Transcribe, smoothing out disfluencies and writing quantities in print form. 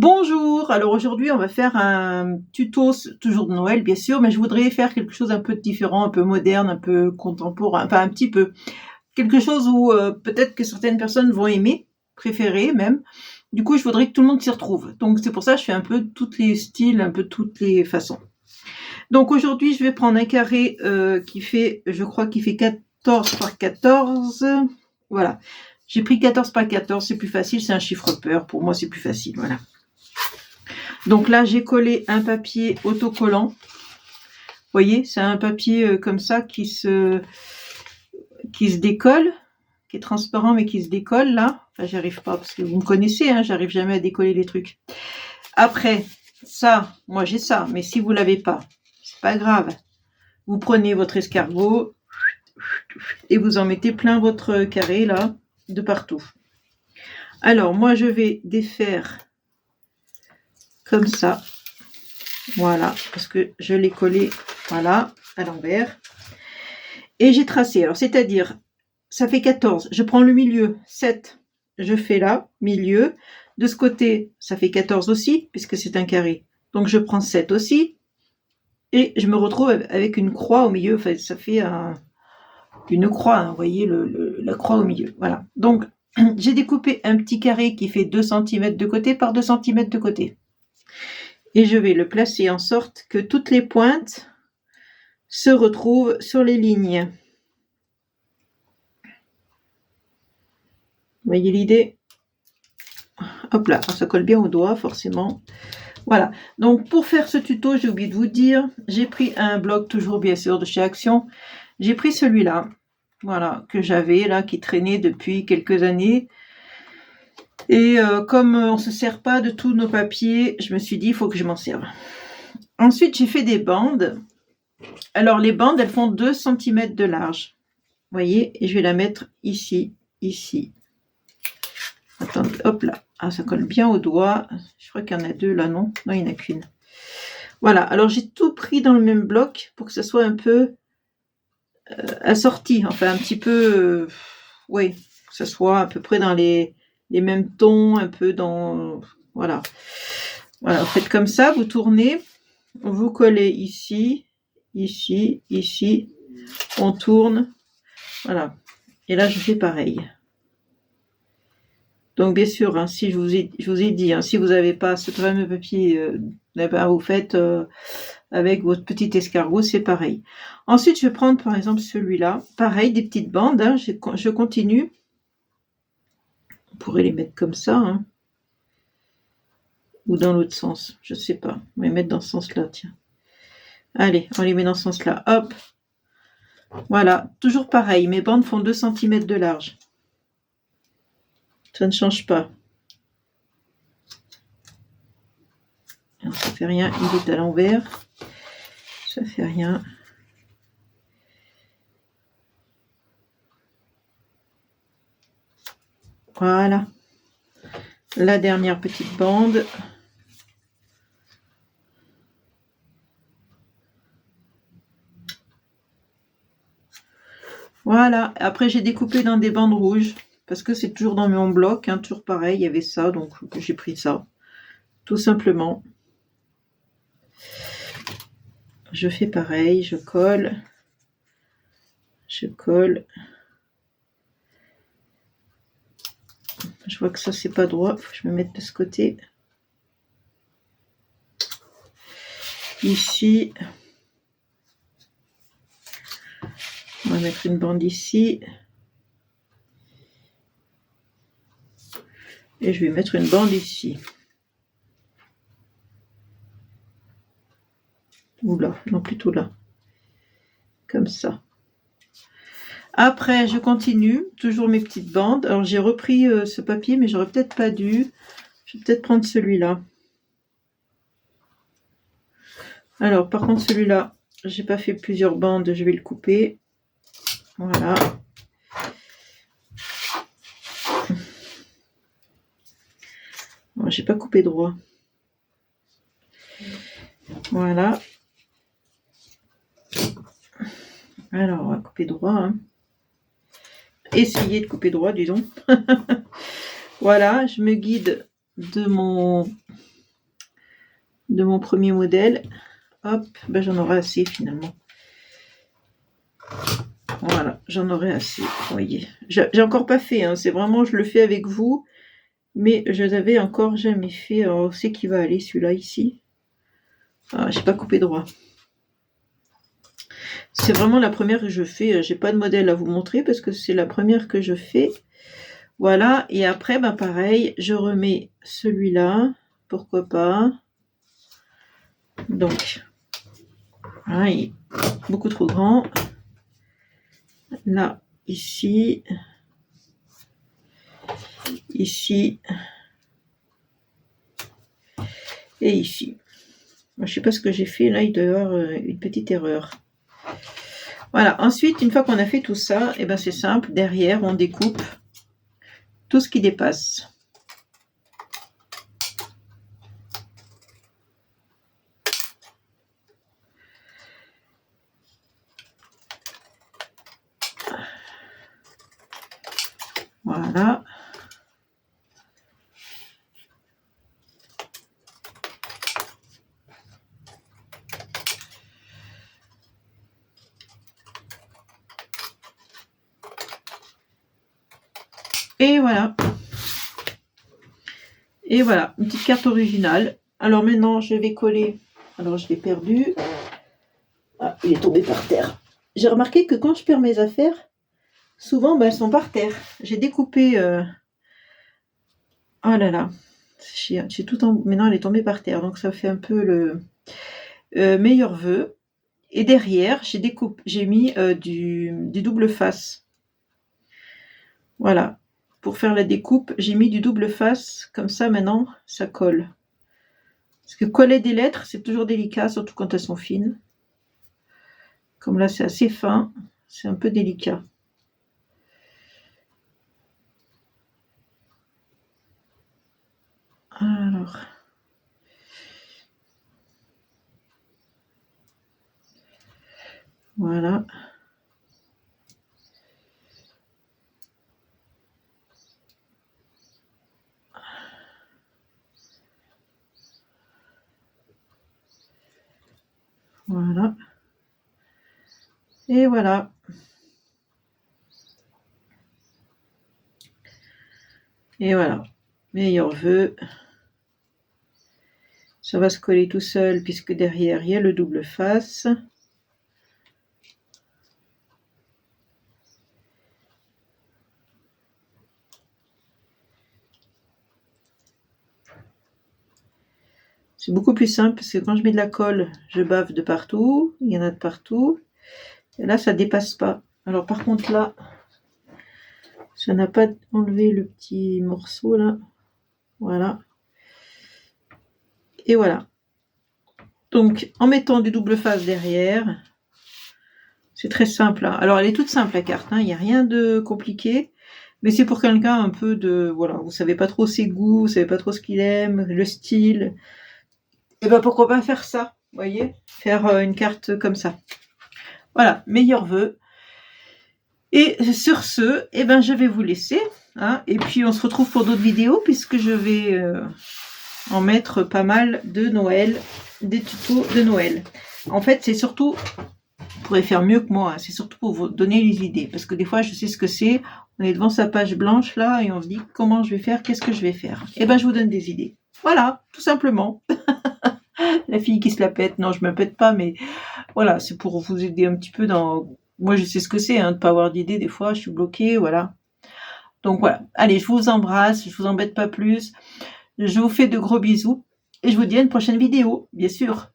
Bonjour, alors aujourd'hui on va faire un tuto, toujours de Noël bien sûr, mais je voudrais faire quelque chose un peu différent, un peu moderne, un peu contemporain, enfin un petit peu. Quelque chose où peut-être que certaines personnes vont aimer, préférer même. Du coup je voudrais que tout le monde s'y retrouve. Donc c'est pour ça que je fais un peu tous les styles, un peu toutes les façons. Donc aujourd'hui je vais prendre un carré qui fait, je crois qu'il fait 14 par 14. Voilà. J'ai pris 14 par 14, c'est plus facile, c'est un chiffre peur. Pour moi c'est plus facile, voilà. Donc là, j'ai collé un papier autocollant. Vous voyez, c'est un papier comme ça qui se décolle, qui est transparent mais qui se décolle là. Enfin, j'y arrive pas parce que vous me connaissez, hein, j'arrive jamais à décoller les trucs. Après, ça, moi j'ai ça, mais si vous l'avez pas, c'est pas grave. Vous prenez votre escargot et vous en mettez plein votre carré là, de partout. Alors, moi je vais défaire comme ça. Voilà, parce que je l'ai collé, voilà, à l'envers. Et j'ai tracé, alors c'est-à-dire, ça fait 14, je prends le milieu, 7, je fais là, milieu. De ce côté, ça fait 14 aussi, puisque c'est un carré. Donc je prends 7 aussi, et je me retrouve avec une croix au milieu, enfin ça fait une croix, hein, vous voyez la croix au milieu, voilà. Donc j'ai découpé un petit carré qui fait 2 cm de côté par 2 cm de côté. Et je vais le placer en sorte que toutes les pointes se retrouvent sur les lignes. Vous voyez l'idée? Hop là, ça colle bien au doigt forcément. Voilà, donc pour faire ce tuto, j'ai oublié de vous dire, j'ai pris un bloc toujours bien sûr de chez Action. J'ai pris celui-là, voilà, que j'avais là, qui traînait depuis quelques années. Et comme on ne se sert pas de tous nos papiers, je me suis dit, il faut que je m'en serve. Ensuite, j'ai fait des bandes. Alors, les bandes, elles font 2 cm de large. Vous voyez, et je vais la mettre ici, ici. Attendez, hop là. Ah, ça colle bien au doigt. Je crois qu'il y en a 2 là, non? Non, il n'y en a qu'une. Voilà, alors j'ai tout pris dans le même bloc pour que ça soit un peu assorti. Enfin, un petit peu... oui, que ça soit à peu près dans les mêmes tons, un peu dans... Voilà. Voilà, vous faites comme ça, vous tournez, vous collez ici, ici, ici, on tourne, voilà. Et là, je fais pareil. Donc, bien sûr, hein, si je vous ai dit, hein, si vous n'avez pas ce fameux papier, vous faites avec votre petit escargot, c'est pareil. Ensuite, je vais prendre par exemple celui-là, pareil, des petites bandes, hein, je continue. On pourrait les mettre comme ça, hein, ou dans l'autre sens, je sais pas. On va les mettre dans ce sens-là, tiens. Allez, on les met dans ce sens-là, hop. Voilà, toujours pareil, mes bandes font 2 cm de large. Ça ne change pas. Alors, ça fait rien, il est à l'envers. Ça fait rien. Voilà. La dernière petite bande. Voilà. Après, j'ai découpé dans des bandes rouges. Parce que c'est toujours dans mon bloc, hein, toujours pareil, il y avait ça, donc j'ai pris ça. Tout simplement. Je fais pareil, je colle. Je colle. Je vois que ça, c'est pas droit. Faut que je me mette de ce côté. Ici. On va mettre une bande ici. Et je vais mettre une bande ici. Ou là, non, plutôt là. Comme ça. Après, je continue, toujours mes petites bandes. Alors, j'ai repris ce papier, mais j'aurais peut-être pas dû. Je vais peut-être prendre celui-là. Alors, par contre, celui-là, j'ai pas fait plusieurs bandes, je vais le couper. Voilà. J'ai pas coupé droit. Voilà. Alors, on va couper droit. Hein. Essayer de couper droit, disons. Voilà, je me guide de mon de mon premier modèle. Hop, ben j'en aurai assez finalement. Voilà, j'en aurai assez, vous voyez. J'ai encore pas fait, hein, c'est vraiment, je le fais avec vous, mais je n'avais encore jamais fait. Alors, on sait qu'il va aller celui-là ici. Ah, j'ai pas coupé droit. C'est vraiment la première que je fais. J'ai pas de modèle à vous montrer parce que c'est la première que je fais. Voilà, et après, ben pareil, je remets celui-là, pourquoi pas. Donc, voilà, il est beaucoup trop grand. Là, ici, ici, et ici. Je ne sais pas ce que j'ai fait, là, il doit y avoir une petite erreur. Voilà, ensuite, une fois qu'on a fait tout ça, et ben c'est simple, derrière, on découpe tout ce qui dépasse. Voilà. Et voilà. Et voilà, une petite carte originale. Alors maintenant, je vais coller. Alors, je l'ai perdu. Ah, il est tombé par terre. J'ai remarqué que quand je perds mes affaires, souvent, ben, elles sont par terre. J'ai découpé... Oh là là. J'ai tout en... Maintenant, elle est tombée par terre. Donc, ça fait un peu le meilleur vœu. Et derrière, j'ai mis du double face. Voilà. Pour faire la découpe, j'ai mis du double face. Comme ça, maintenant, ça colle. Parce que coller des lettres, c'est toujours délicat, surtout quand elles sont fines. Comme là, c'est assez fin. C'est un peu délicat. Alors... Voilà. Voilà. Et voilà. Et voilà. Meilleur vœu. Ça va se coller tout seul puisque derrière, il y a le double face. C'est beaucoup plus simple parce que quand je mets de la colle, je bave de partout. Il y en a de partout. Et là, ça dépasse pas. Alors par contre là, ça n'a pas enlevé le petit morceau là. Voilà. Et voilà. Donc en mettant du double face derrière, c'est très simple. Hein. Alors elle est toute simple la carte. Il n'y a rien de compliqué. Mais c'est pour quelqu'un un peu de... Voilà, vous savez pas trop ses goûts, vous savez pas trop ce qu'il aime, le style. Et ben pourquoi pas faire ça, vous voyez, faire une carte comme ça. Voilà, meilleurs vœux. Et sur ce, eh ben je vais vous laisser. Hein, et puis on se retrouve pour d'autres vidéos puisque je vais en mettre pas mal de Noël, des tutos de Noël. En fait, c'est surtout, vous pourrez faire mieux que moi, hein, c'est surtout pour vous donner les idées. Parce que des fois, je sais ce que c'est. On est devant sa page blanche là et on se dit comment je vais faire, qu'est-ce que je vais faire. Et ben je vous donne des idées. Voilà, tout simplement. La fille qui se la pète, non je me pète pas, mais voilà, c'est pour vous aider un petit peu dans... Moi je sais ce que c'est, hein, de pas avoir d'idée, des fois je suis bloquée, voilà. Donc voilà, allez, je vous embrasse, je vous embête pas plus, je vous fais de gros bisous, et je vous dis à une prochaine vidéo, bien sûr.